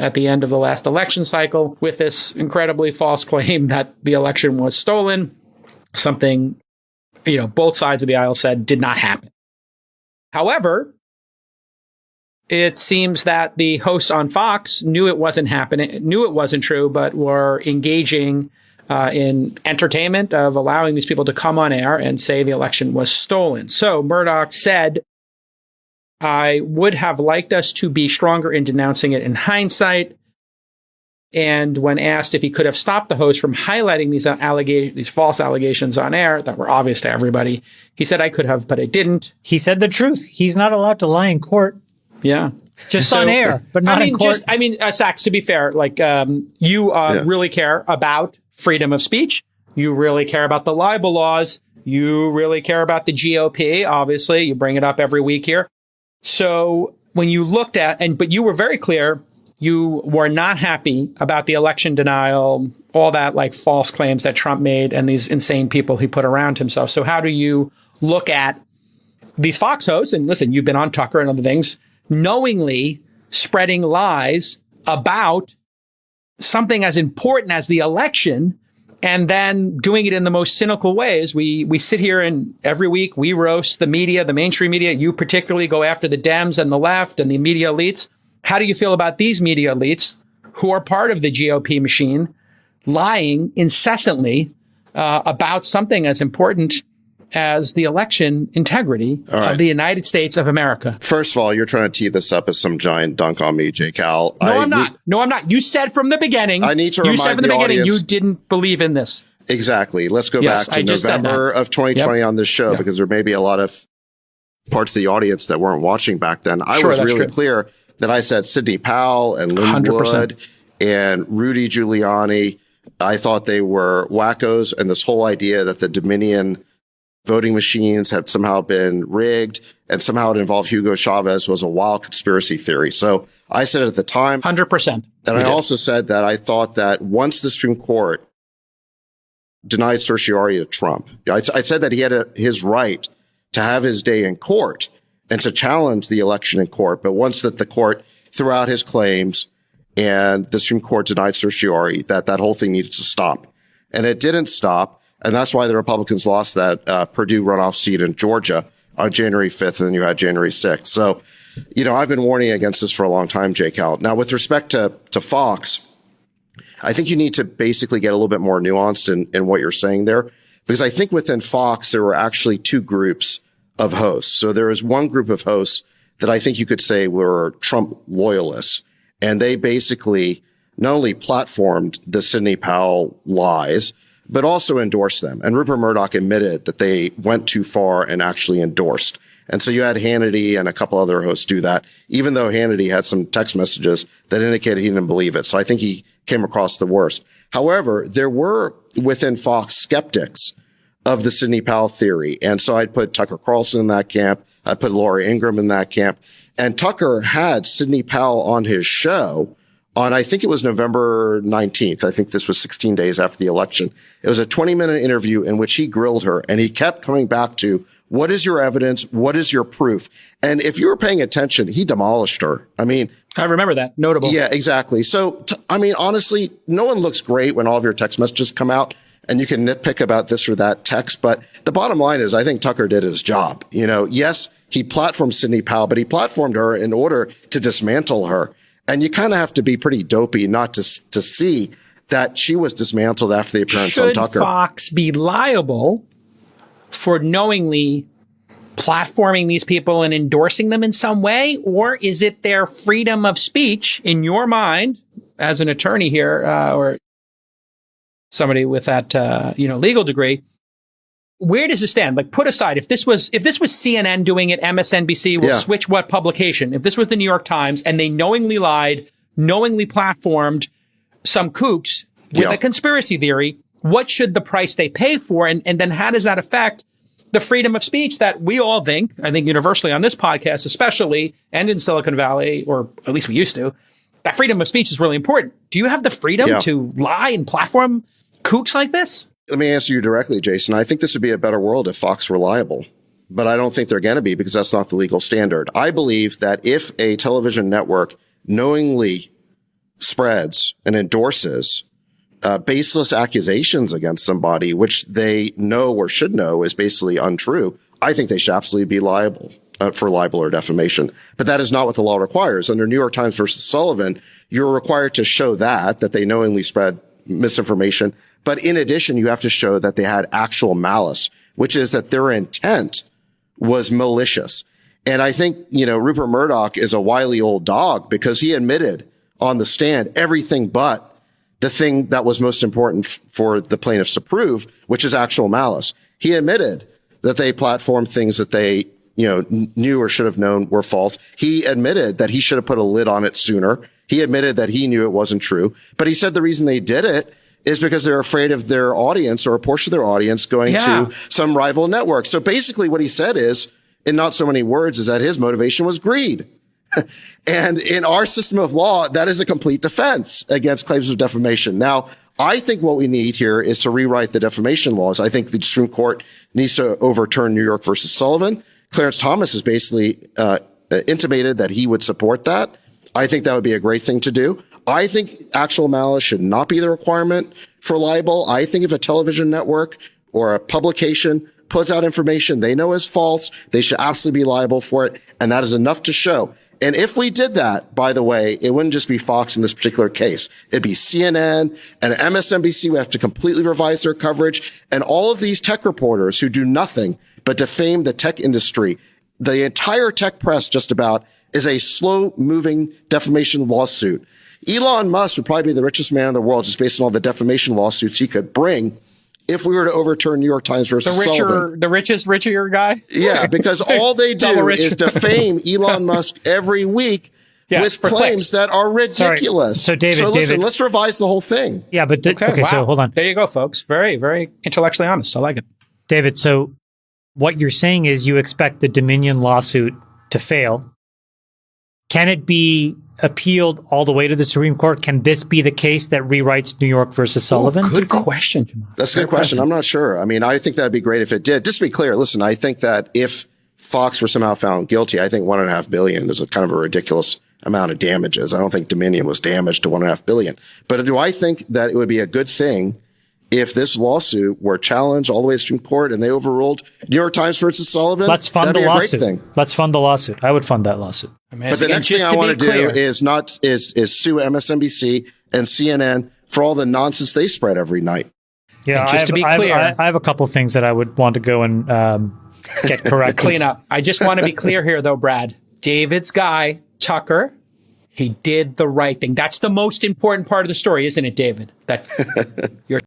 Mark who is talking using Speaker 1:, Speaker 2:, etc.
Speaker 1: at the end of the last election cycle with this incredibly false claim that the election was stolen, something, both sides of the aisle said did not happen. However, it seems that the hosts on Fox knew it wasn't happening, knew it wasn't true, but were engaging in entertainment of allowing these people to come on air and say the election was stolen. So Murdoch said, I would have liked us to be stronger in denouncing it in hindsight. And when asked if he could have stopped the host from highlighting these false allegations on air that were obvious to everybody, he said, I could have, but I didn't.
Speaker 2: He said the truth. He's not allowed to lie in court.
Speaker 1: Yeah.
Speaker 2: Just on air, but not in court.
Speaker 1: Sachs, to be fair, you really care about freedom of speech. You really care about the libel laws. You really care about the GOP. Obviously, you bring it up every week here. So when you looked at, but you were very clear, you were not happy about the election denial, all that false claims that Trump made and these insane people he put around himself. So how do you look at these Fox hosts? And listen, you've been on Tucker and other things, knowingly spreading lies about something as important as the election, and then doing it in the most cynical ways. We sit here and every week we roast the media, the mainstream media. You particularly go after the Dems and the left and the media elites. How do you feel about these media elites who are part of the GOP machine lying incessantly about something as important as the election integrity of the United States of America?
Speaker 3: First of all, you're trying to tee this up as some giant dunk on me, J. Cal.
Speaker 1: I'm not. You said from the beginning.
Speaker 3: I need to remind the audience,
Speaker 1: you didn't believe in this.
Speaker 3: Exactly. Let's go back to November of 2020 on this show, because there may be a lot of parts of the audience that weren't watching back then. I was really clear that I said Sidney Powell and Lynn 100%. Wood and Rudy Giuliani, I thought they were wackos, and this whole idea that the Dominion voting machines had somehow been rigged and somehow it involved Hugo Chavez was a wild conspiracy theory. So I said it at the time.
Speaker 1: 100%.
Speaker 3: And I also said that I thought that once the Supreme Court denied certiorari to Trump, I said that he had his right to have his day in court and to challenge the election in court. But once that the court threw out his claims and the Supreme Court denied certiorari, that whole thing needed to stop. And it didn't stop. And that's why the Republicans lost that Purdue runoff seat in Georgia on January 5th, and then you had January 6th. So, I've been warning against this for a long time, J. Cal. Now, with respect to Fox, I think you need to basically get a little bit more nuanced in what you're saying there, because I think within Fox, there were actually two groups of hosts. So there is one group of hosts that I think you could say were Trump loyalists, and they basically not only platformed the Sidney Powell lies, but also endorsed them. And Rupert Murdoch admitted that they went too far and actually endorsed. And so you had Hannity and a couple other hosts do that, even though Hannity had some text messages that indicated he didn't believe it. So I think he came across the worst. However, there were within Fox skeptics of the Sidney Powell theory. And so I'd put Tucker Carlson in that camp. I put Laura Ingraham in that camp. And Tucker had Sidney Powell on his show on, I think it was November 19th. I think this was 16 days after the election. It was a 20-minute interview in which he grilled her, and he kept coming back to, what is your evidence? What is your proof? And if you were paying attention, he demolished her. I
Speaker 1: remember that. Notable.
Speaker 3: Yeah, exactly. So, honestly, no one looks great when all of your text messages come out and you can nitpick about this or that text. But the bottom line is I think Tucker did his job. Yes, he platformed Sidney Powell, but he platformed her in order to dismantle her. And you kind of have to be pretty dopey not to see that she was dismantled after the appearance on Tucker.
Speaker 1: Should Fox be liable for knowingly platforming these people and endorsing them in some way? Or is it their freedom of speech in your mind as an attorney here, or somebody with that, legal degree? Where does it stand? Put aside, if this was CNN doing it, MSNBC will switch what publication. If this was the New York Times and they knowingly lied, knowingly platformed some kooks with a conspiracy theory, what should the price they pay for? And then how does that affect the freedom of speech that we all think, I think universally on this podcast, especially, and in Silicon Valley, or at least we used to, that freedom of speech is really important. Do you have the freedom to lie and platform kooks like this?
Speaker 3: Let me answer you directly, Jason. I think this would be a better world if Fox were liable, but I don't think they're going to be because that's not the legal standard. I believe that if a television network knowingly spreads and endorses baseless accusations against somebody, which they know or should know is basically untrue, I think they should absolutely be liable for libel or defamation. But that is not what the law requires. Under New York Times versus Sullivan, you're required to show that they knowingly spread misinformation. But in addition, you have to show that they had actual malice, which is that their intent was malicious. And I think, Rupert Murdoch is a wily old dog because he admitted on the stand everything but the thing that was most important for the plaintiffs to prove, which is actual malice. He admitted that they platformed things that they, knew or should have known were false. He admitted that he should have put a lid on it sooner. He admitted that he knew it wasn't true, but he said the reason they did it is because they're afraid of their audience or a portion of their audience going to some rival network. So basically what he said is, in not so many words, is that his motivation was greed. And in our system of law, that is a complete defense against claims of defamation. Now, I think what we need here is to rewrite the defamation laws. I think the Supreme Court needs to overturn New York versus Sullivan. Clarence Thomas has basically intimated that he would support that. I think that would be a great thing to do. I think actual malice should not be the requirement for libel. I think if a television network or a publication puts out information they know is false, they should absolutely be liable for it. And that is enough to show. And if we did that, by the way, it wouldn't just be Fox in this particular case. It'd be CNN and MSNBC would have to completely revise their coverage. And all of these tech reporters who do nothing but defame the tech industry, the entire tech press just about is a slow moving defamation lawsuit. Elon Musk would probably be the richest man in the world just based on all the defamation lawsuits he could bring if we were to overturn New York Times versus Sullivan.
Speaker 1: The richest, richer guy?
Speaker 3: Yeah, because all they do is defame Elon Musk every week with claims that are ridiculous.
Speaker 2: Sorry. So David,
Speaker 3: listen, let's revise the whole thing.
Speaker 2: Yeah, but okay, so hold on.
Speaker 1: There you go, folks. Very, very intellectually honest. I like it.
Speaker 2: David, so what you're saying is you expect the Dominion lawsuit to fail. Can it be appealed all the way to the Supreme Court? Can this be the case that rewrites New York versus Sullivan?
Speaker 1: Good question, Jamal.
Speaker 3: That's a good question. I'm not sure. I mean, I think that'd be great if it did. Just to be clear, listen, I think that if Fox were somehow found guilty, I think $1.5 billion is a kind of a ridiculous amount of damages. I don't think Dominion was damaged to $1.5 billion. But do I think that it would be a good thing if this lawsuit were challenged all the way to the Supreme Court and they overruled New York Times versus Sullivan?
Speaker 2: Let's fund the lawsuit. Let's fund the lawsuit. I would fund that lawsuit.
Speaker 3: But the next thing I want to do is sue MSNBC and CNN for all the nonsense they spread every night.
Speaker 2: Yeah, just to be clear, I have a couple of things that I would want to go and get correct.
Speaker 1: Clean up. I just want to be clear here, though, Brad. David's guy, Tucker, he did the right thing. That's the most important part of the story, isn't it, David? That you're